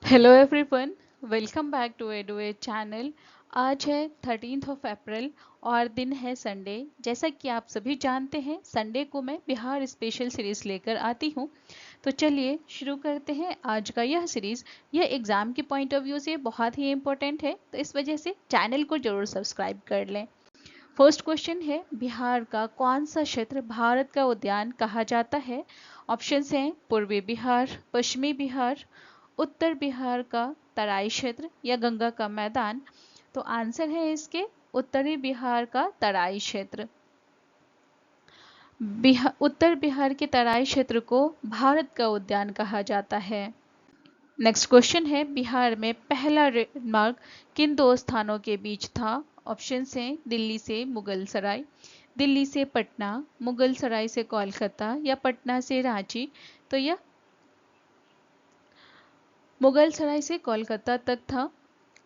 Hello everyone, welcome back to एडुए channel. आज है 13 अप्रैल और दिन है संडे। जैसा कि आप सभी जानते हैं, संडे को मैं बिहार स्पेशल सीरीज लेकर आती हूं। तो चलिए शुरू करते हैं आज का यह सीरीज। यह एग्जाम के पॉइंट ऑफ व्यू से बहुत ही इम्पोर्टेंट है, तो इस वजह से चैनल को जरूर सब्सक्राइब कर लें। फर्स्ट क्वेश्चन है, बिहार का कौन सा क्षेत्र भारत का उद्यान कहा जाता है? ऑप्शंस हैं पूर्वी बिहार, पश्चिमी बिहार, उत्तर बिहार का तराई क्षेत्र या गंगा का मैदान। तो आंसर है इसके उत्तरी बिहार का तराई क्षेत्र। उत्तर बिहार के तराई क्षेत्र को भारत का उद्यान कहा जाता है। नेक्स्ट क्वेश्चन है, बिहार में पहला रेल मार्ग किन दो स्थानों के बीच था? ऑप्शन हैं दिल्ली से मुगल सराय, दिल्ली से पटना, मुगल सराय से कोलकाता या पटना से रांची। तो यह मुगल सराय से कोलकाता तक था।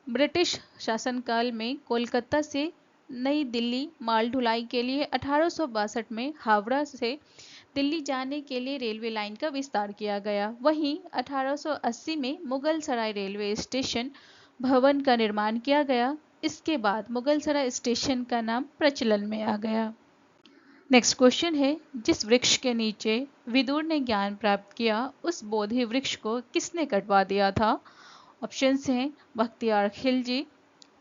ब्रिटिश शासनकाल में कोलकाता से नई दिल्ली माल ढुलाई के लिए 1862 में हावड़ा से दिल्ली जाने के लिए रेलवे लाइन का विस्तार किया गया। वहीं 1880 में मुगल सराय रेलवे स्टेशन भवन का निर्माण किया गया। इसके बाद मुगल सराय स्टेशन का नाम प्रचलन में आ गया। नेक्स्ट क्वेश्चन है, जिस वृक्ष के नीचे विदुर ने ज्ञान प्राप्त किया उस बोधि वृक्ष को किसने कटवा दिया था? ऑप्शंस हैं बख्तियार खिलजी,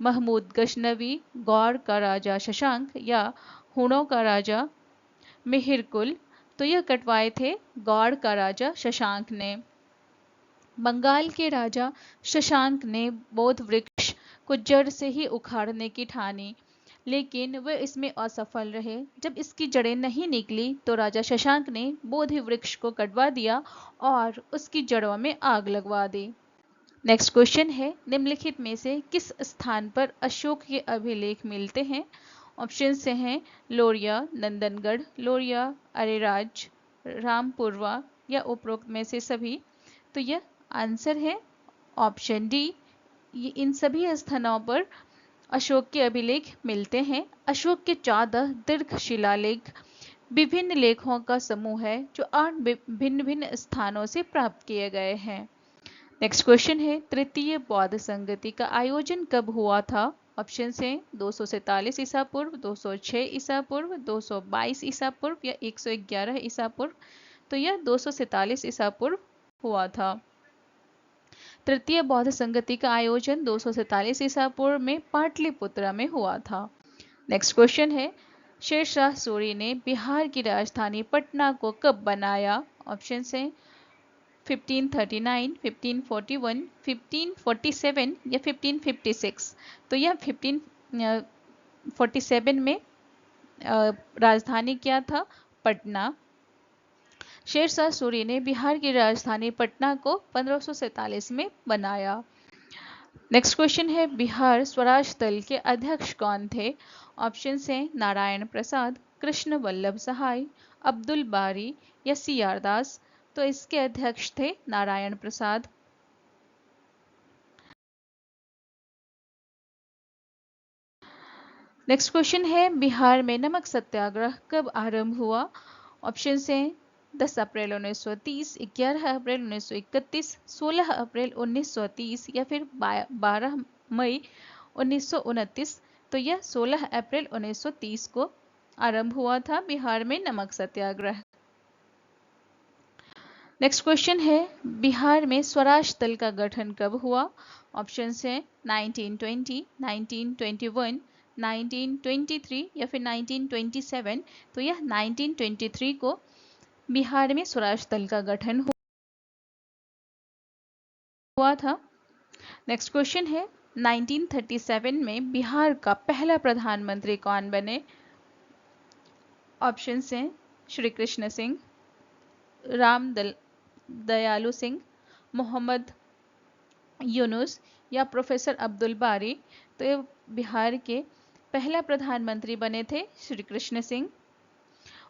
महमूद गजनवी, गौड़ का राजा शशांक या हुणों का राजा मिहिरकुल। तो यह कटवाए थे गौड़ का राजा शशांक ने। बंगाल के राजा शशांक ने बोध वृक्ष को जड़ से ही उखाड़ने की ठानी, लेकिन वे इसमें असफल रहे। जब इसकी जड़ें नहीं निकली तो राजा शशांक ने बोधि वृक्ष को कटवा दिया और उसकी जड़ों में आग लगवा दी। नेक्स्ट क्वेश्चन है, निम्नलिखित में से किस स्थान पर अशोक के अभिलेख मिलते हैं? ऑप्शन से हैं लोरिया, नंदनगढ़, लोरिया, अरेराज, रामपुरवा या उपरोक्त में से सभी। तो यह आंसर है ऑप्शन डी। ये इन सभी स्थानों पर अशोक के अभिलेख मिलते हैं। अशोक के 14 दीर्घ शिलालेख विभिन्न लेखों का समूह है जो 8 भिन्न भिन्न स्थानों से प्राप्त किए गए हैं। नेक्स्ट क्वेश्चन है, तृतीय बौद्ध संगति का आयोजन कब हुआ था? ऑप्शन हैं 247 ईसा पूर्व, 206 ईसा पूर्व, 222 ईसा पूर्व या 111 ईसा पूर्व। तो यह 247 ईसा पूर्व हुआ था। तृतीय बौद्ध संगति का आयोजन 247 ईसा पूर्व में पाटलिपुत्रा में हुआ था। नेक्स्ट क्वेश्चन है, शेरशाह सूरी ने बिहार की राजधानी पटना को कब बनाया? ऑप्शन हैं 1539, 1541, 1547 या 1556। तो यह 1547 में राजधानी क्या था? पटना। शेरशाह सूरी ने बिहार की राजधानी पटना को 1547 में बनाया। नेक्स्ट क्वेश्चन है, बिहार स्वराज दल के अध्यक्ष कौन थे? ऑप्शन हैं नारायण प्रसाद, कृष्ण वल्लभ सहाय, अब्दुल बारी या सी आर दास। तो इसके अध्यक्ष थे नारायण प्रसाद। नेक्स्ट क्वेश्चन है, बिहार में नमक सत्याग्रह कब आरंभ हुआ? ऑप्शन हैं 10 अप्रैल 1930, 11 अप्रैल 1931, 16 अप्रैल 1930 या फिर 12 मई 1929। तो यह 16 अप्रैल 1930 को आरंभ हुआ था बिहार में नमक सत्याग्रह। नेक्स्ट क्वेश्चन है, बिहार में स्वराज दल का गठन कब हुआ? ऑप्शंस हैं 1920, 1921, 1923 या फिर 1927। तो यह 1923 को बिहार में स्वराज दल का गठन हुआ था। नेक्स्ट क्वेश्चन है, 1937 में बिहार का पहला प्रधानमंत्री कौन बने? ऑप्शंस हैं श्री कृष्ण सिंह, राम दयालु सिंह, मोहम्मद यूनुस या प्रोफेसर अब्दुल बारी। तो ये बिहार के पहला प्रधानमंत्री बने थे श्री कृष्ण सिंह।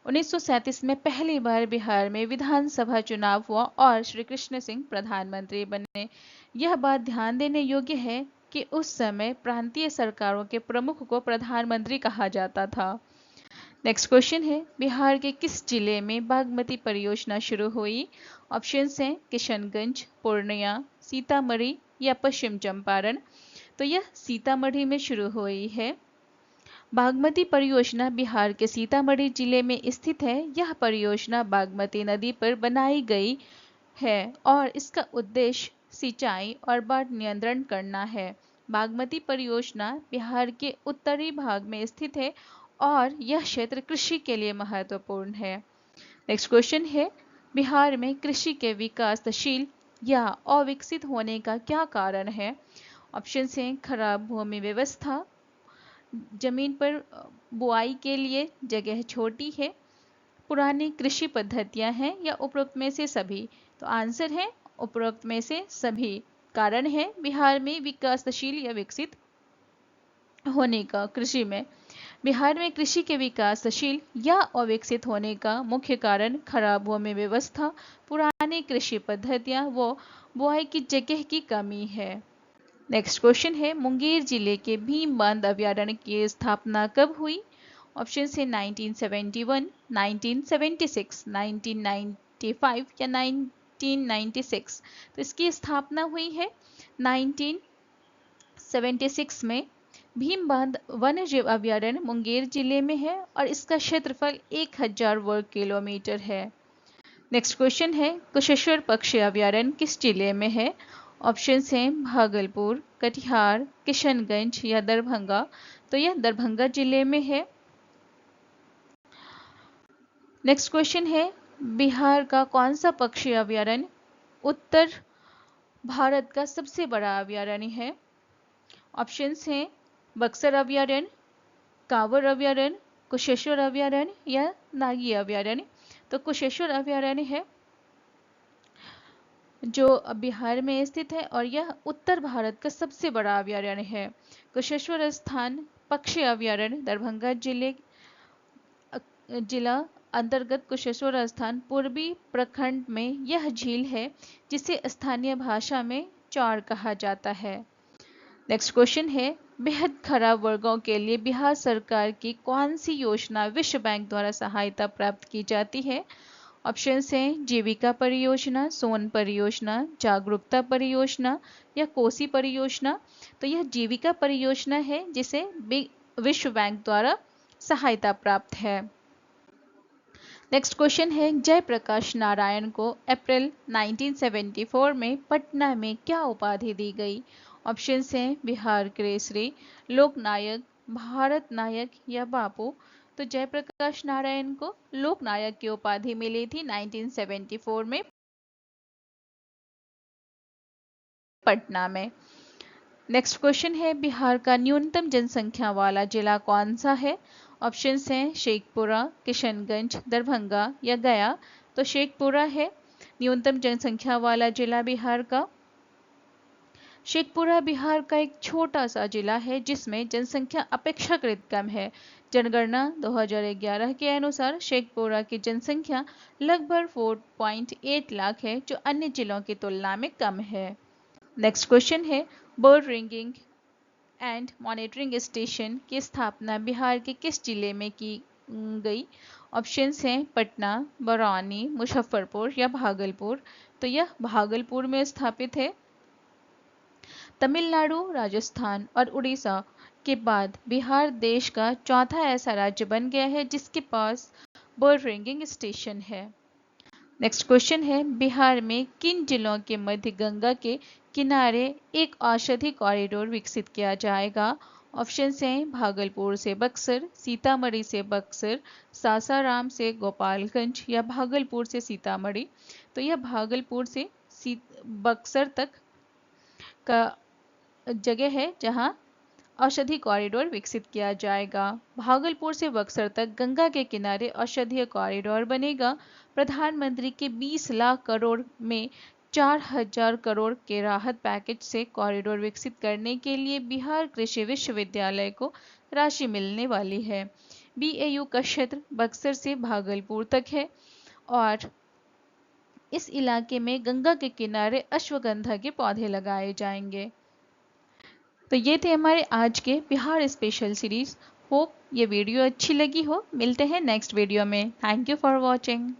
1937 में पहली बार बिहार में विधानसभा चुनाव हुआ और श्री कृष्ण सिंह प्रधानमंत्री बने। यह बात ध्यान देने योग्य है कि उस समय प्रांतीय सरकारों के प्रमुख को प्रधानमंत्री कहा जाता था। नेक्स्ट क्वेश्चन है, बिहार के किस जिले में बागमती परियोजना शुरू हुई? ऑप्शंस हैं किशनगंज, पूर्णिया, सीतामढ़ी या पश्चिम चंपारण? तो यह सीतामढ़ी में शुरू हुई है। बागमती परियोजना बिहार के सीतामढ़ी जिले में स्थित है। यह परियोजना बागमती नदी पर बनाई गई है और इसका उद्देश्य सिंचाई और बाढ़ नियंत्रण करना है। बागमती परियोजना बिहार के उत्तरी भाग में स्थित है और यह क्षेत्र कृषि के लिए महत्वपूर्ण है। नेक्स्ट क्वेश्चन है, बिहार में कृषि के विकासशील या अविकसित होने का क्या कारण है? ऑप्शन है खराब भूमि व्यवस्था, जमीन पर बुआई के लिए जगह छोटी है, पुरानी कृषि पद्धतियां हैं, या उपरोक्त में से सभी? तो आंसर है उपरोक्त में से सभी। कारण है बिहार में विकासशील या विकसित होने का। कृषि में बिहार में कृषि के विकासशील या अविकसित होने का मुख्य कारण खराब भूमि व्यवस्था, पुरानी कृषि पद्धतियां व बुआई की जगह की कमी है। नेक्स्ट क्वेश्चन है, मुंगेर जिले के भीम बांध अभ्यारण्य की स्थापना कब हुई? ऑप्शन है 1971, 1976, 1995 या 1996। तो इसकी स्थापना हुई है 1976 में। भीम बांध वन्य जीव अभ्यारण्य मुंगेर जिले में है और इसका क्षेत्रफल 1000 वर्ग किलोमीटर है। नेक्स्ट क्वेश्चन है, कुशेश्वर पक्षी अभ्यारण्य किस जिले में है? ऑप्शन है भागलपुर, कटिहार, किशनगंज या दरभंगा। तो यह दरभंगा जिले में है। नेक्स्ट क्वेश्चन है, बिहार का कौन सा पक्षी अभ्यारण्य उत्तर भारत का सबसे बड़ा अभ्यारण्य है? ऑप्शंस हैं बक्सर अभ्यारण्य, कांवर अभ्यारण्य, कुशेश्वर अभ्यारण्य या नागी अभ्यारण्य। तो कुशेश्वर अभ्यारण्य है जो बिहार में स्थित है और यह उत्तर भारत का सबसे बड़ा अभ्यारण्य है। कुशेश्वर स्थान पक्षी अभ्यारण्य दरभंगा जिला अंतर्गत कुशेश्वर स्थान पूर्वी प्रखंड में यह झील है जिसे स्थानीय भाषा में चौर कहा जाता है। नेक्स्ट क्वेश्चन है, बेहद खराब वर्गों के लिए बिहार सरकार की कौन सी योजना विश्व बैंक द्वारा सहायता प्राप्त की जाती है? ऑप्शन हैं जीविका परियोजना, सोन परियोजना, जागरूकता परियोजना या कोसी परियोजना। तो यह जीविका परियोजना है जिसे विश्व बैंक द्वारा सहायता प्राप्त है। नेक्स्ट क्वेश्चन है, जयप्रकाश नारायण को अप्रैल 1974 में पटना में क्या उपाधि दी गई? ऑप्शन हैं बिहार केसरी, लोकनायक, भारत नायक या बापू। तो जयप्रकाश नारायण को लोकनायक की उपाधि मिली थी 1974 में पटना में। नेक्स्ट क्वेश्चन है, बिहार का न्यूनतम जनसंख्या वाला जिला कौन सा है? ऑप्शन हैं शेखपुरा, किशनगंज, दरभंगा या गया। तो शेखपुरा है न्यूनतम जनसंख्या वाला जिला बिहार का। शेखपुरा बिहार का एक छोटा सा जिला है जिसमें जनसंख्या अपेक्षाकृत कम है। जनगणना 2011 के अनुसार शेखपुरा की जनसंख्या लगभग 4.8 लाख है जो अन्य जिलों की तुलना में कम है। नेक्स्ट क्वेश्चन है, bird ringing and monitoring station की स्थापना बिहार के किस जिले में की गई? ऑप्शंस हैं पटना, बरौनी, मुजफ्फरपुर या भागलपुर। तो यह भागलपुर में स्थापित है। तमिलनाडु, राजस्थान और उड़ीसा के बाद बिहार देश का चौथा ऐसा राज्य बन गया है जिसके पास बर्ड रिंगिंग स्टेशन है। नेक्स्ट क्वेश्चन है, बिहार में किन जिलों के मध्य गंगा के किनारे एक औषधि कॉरिडोर विकसित किया जाएगा? ऑप्शन हैं भागलपुर से बक्सर, सीतामढ़ी से बक्सर, सासाराम से गोपालगंज या भागलपुर से सीतामढ़ी। तो यह भागलपुर से बक्सर तक का जगह है जहां औषधि कॉरिडोर विकसित किया जाएगा। भागलपुर से बक्सर तक गंगा के किनारे औषधीय कॉरिडोर बनेगा। प्रधानमंत्री के 20 लाख करोड़ में 4000 करोड़ के राहत पैकेज से कॉरिडोर विकसित करने के लिए बिहार कृषि विश्वविद्यालय को राशि मिलने वाली है। BAU का क्षेत्र बक्सर से भागलपुर तक है और इस इलाके में गंगा के किनारे अश्वगंधा के पौधे लगाए जाएंगे। तो ये थे हमारे आज के बिहार स्पेशल सीरीज। होप ये वीडियो अच्छी लगी हो। मिलते हैं नेक्स्ट वीडियो में। Thank you for watching.